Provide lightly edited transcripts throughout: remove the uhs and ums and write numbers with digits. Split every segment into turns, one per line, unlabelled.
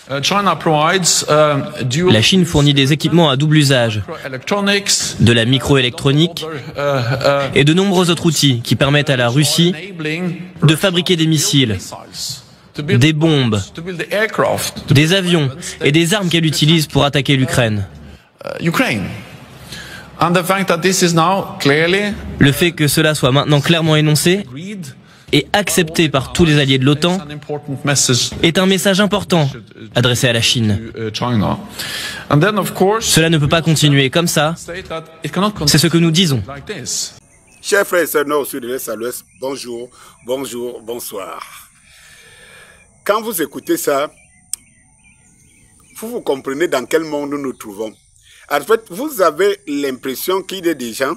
La Chine fournit des équipements à double usage, de la microélectronique et de nombreux autres outils qui permettent à la Russie de fabriquer des missiles, des bombes, des avions et des armes qu'elle utilise pour attaquer l'Ukraine. Le fait que cela soit maintenant clairement énoncé et accepté par tous les alliés de l'OTAN est un message important adressé à la Chine. Cela ne peut pas continuer comme ça. C'est ce que nous disons.
Chers frères et sœurs nord, sud, de l'est à l'ouest, bonjour, bonjour, bonsoir. Quand vous écoutez ça, vous comprenez dans quel monde nous nous trouvons. En fait, vous avez l'impression qu'il est des gens,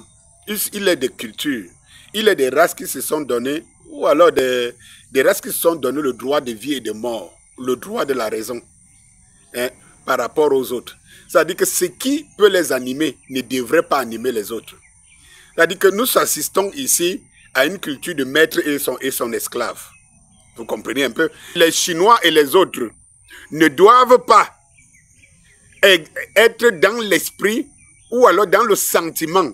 il est des cultures, il est des races qui se sont données, ou alors des races qui se sont données le droit de vie et de mort, le droit de la raison, hein, par rapport aux autres. C'est-à-dire que ce qui peut les animer ne devrait pas animer les autres. C'est-à-dire que nous assistons ici à une culture de maître et son esclave. Vous comprenez un peu? Les Chinois et les autres ne doivent pas être dans l'esprit ou alors dans le sentiment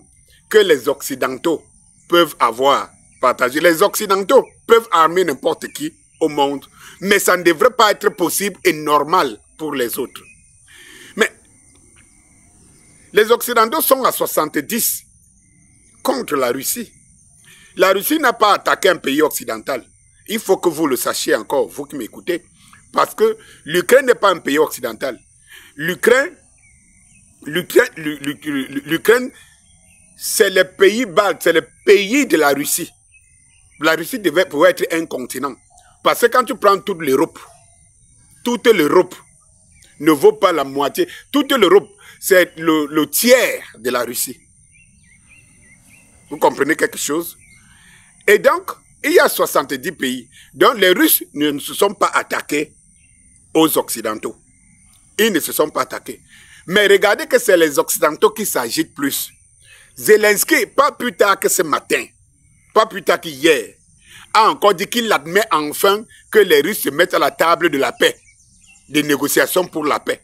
que les Occidentaux peuvent avoir partagé. Les Occidentaux peuvent armer n'importe qui au monde, mais ça ne devrait pas être possible et normal pour les autres. Mais les Occidentaux sont à 70 contre la Russie. La Russie n'a pas attaqué un pays occidental. Il faut que vous le sachiez encore, vous qui m'écoutez, parce que l'Ukraine n'est pas un pays occidental. L'Ukraine, c'est le pays baltes, c'est le pays de la Russie. La Russie pouvait être un continent. Parce que quand tu prends toute l'Europe ne vaut pas la moitié. Toute l'Europe, c'est le tiers de la Russie. Vous comprenez quelque chose? Et donc, il y a 70 pays. Donc, les Russes ne se sont pas attaqués aux Occidentaux. Ils ne se sont pas attaqués. Mais regardez que c'est les Occidentaux qui s'agitent plus. Zelensky, pas plus tard que ce matin, pas plus tard qu'hier, a encore dit qu'il admet enfin que les Russes se mettent à la table de la paix, des négociations pour la paix.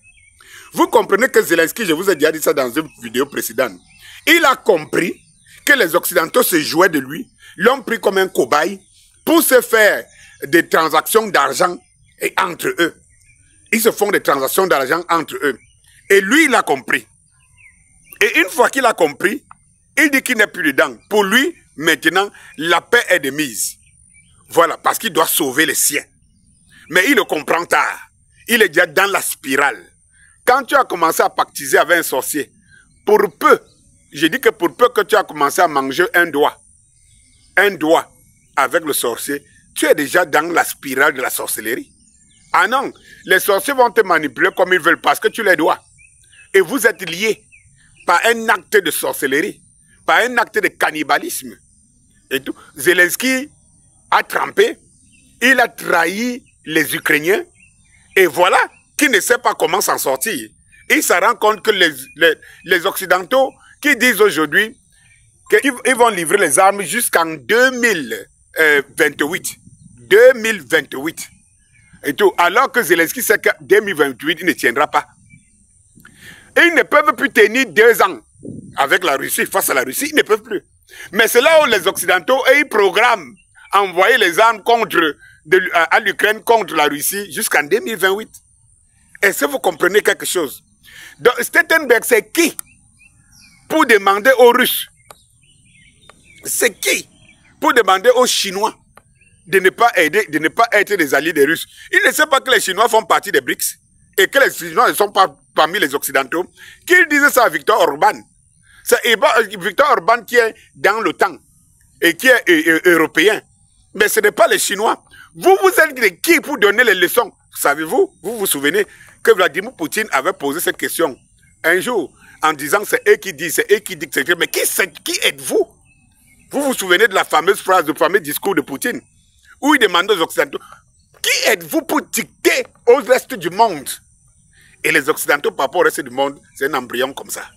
Vous comprenez que Zelensky, je vous ai déjà dit ça dans une vidéo précédente, il a compris que les Occidentaux se jouaient de lui, l'ont pris comme un cobaye pour se faire des transactions d'argent entre eux. Ils se font des transactions d'argent entre eux. Et lui, il a compris. Et une fois qu'il a compris, il dit qu'il n'est plus dedans. Pour lui, maintenant, la paix est de mise. Voilà, parce qu'il doit sauver les siens. Mais il le comprend tard. Il est déjà dans la spirale. Quand tu as commencé à pactiser avec un sorcier, pour peu, je dis que pour peu que tu as commencé à manger un doigt avec le sorcier, tu es déjà dans la spirale de la sorcellerie. Ah non, les sorciers vont te manipuler comme ils veulent parce que tu les dois. Et vous êtes liés par un acte de sorcellerie, par un acte de cannibalisme. Et tout. Zelensky a trempé, il a trahi les Ukrainiens, et voilà qu'il ne sait pas comment s'en sortir. Il se rend compte que les Occidentaux qui disent aujourd'hui qu'ils vont livrer les armes jusqu'en 2028. 2028. Et tout, alors que Zelensky sait que 2028, il ne tiendra pas. Et ils ne peuvent plus tenir 2 ans avec la Russie, face à la Russie, ils ne peuvent plus. Mais c'est là où les Occidentaux, ils programment envoyer les armes à l'Ukraine contre la Russie jusqu'en 2028. Est-ce que vous comprenez quelque chose? Donc, Stoltenberg, c'est qui pour demander aux Russes? C'est qui pour demander aux Chinois de ne pas aider, de ne pas être des alliés des Russes? Il ne sait pas que les Chinois font partie des BRICS et que les Chinois ne sont pas parmi les Occidentaux. Qu'il disait ça à Viktor Orban. C'est Viktor Orban qui est dans l'OTAN et qui est européen. Mais ce n'est pas les Chinois. Vous êtes qui pour donner les leçons? Savez-vous, vous vous souvenez que Vladimir Poutine avait posé cette question un jour en disant c'est eux qui disent, c'est eux qui dictent. Mais qui êtes-vous? Vous vous souvenez de la fameuse phrase, du fameux discours de Poutine où il demandait aux Occidentaux, qui êtes-vous pour dicter au reste du monde? Et les Occidentaux, par rapport au reste du monde, c'est un embryon comme ça.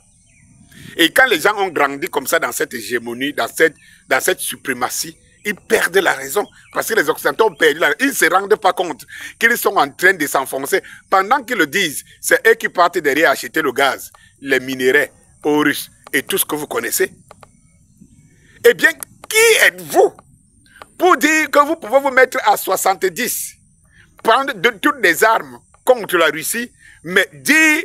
Et quand les gens ont grandi comme ça dans cette hégémonie, dans cette suprématie, ils perdent la raison. Parce que les Occidentaux ont perdu la raison. Ils ne se rendent pas compte qu'ils sont en train de s'enfoncer. Pendant qu'ils le disent, c'est eux qui partent derrière acheter le gaz, les minéraux aux Russes et tout ce que vous connaissez. Eh bien, qui êtes-vous pour dire que vous pouvez vous mettre à 70, prendre de toutes les armes contre la Russie, mais dire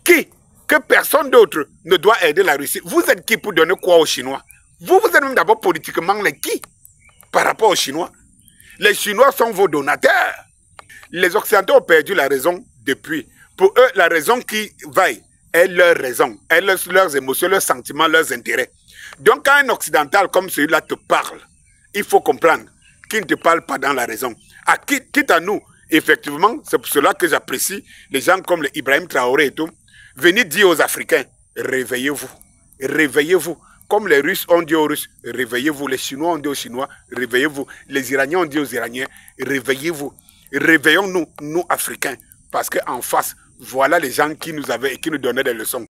que personne d'autre ne doit aider la Russie? Vous êtes qui pour donner quoi aux Chinois? Vous êtes même d'abord politiquement les qui par rapport aux Chinois? Les Chinois sont vos donateurs. Les Occidentaux ont perdu la raison depuis. Pour eux, la raison qui vaille est leur raison, est leurs émotions, leurs sentiments, leurs intérêts. Donc quand un occidental comme celui-là te parle, il faut comprendre qu'il ne te parle pas dans la raison. Quitte à nous, effectivement, c'est pour cela que j'apprécie les gens comme le Ibrahim Traoré et tout. Venez dire aux Africains, réveillez-vous, réveillez-vous. Comme les Russes ont dit aux Russes, réveillez-vous. Les Chinois ont dit aux Chinois, réveillez-vous. Les Iraniens ont dit aux Iraniens, réveillez-vous. Réveillons-nous, nous Africains. Parce qu'en face, voilà les gens qui nous donnaient des leçons.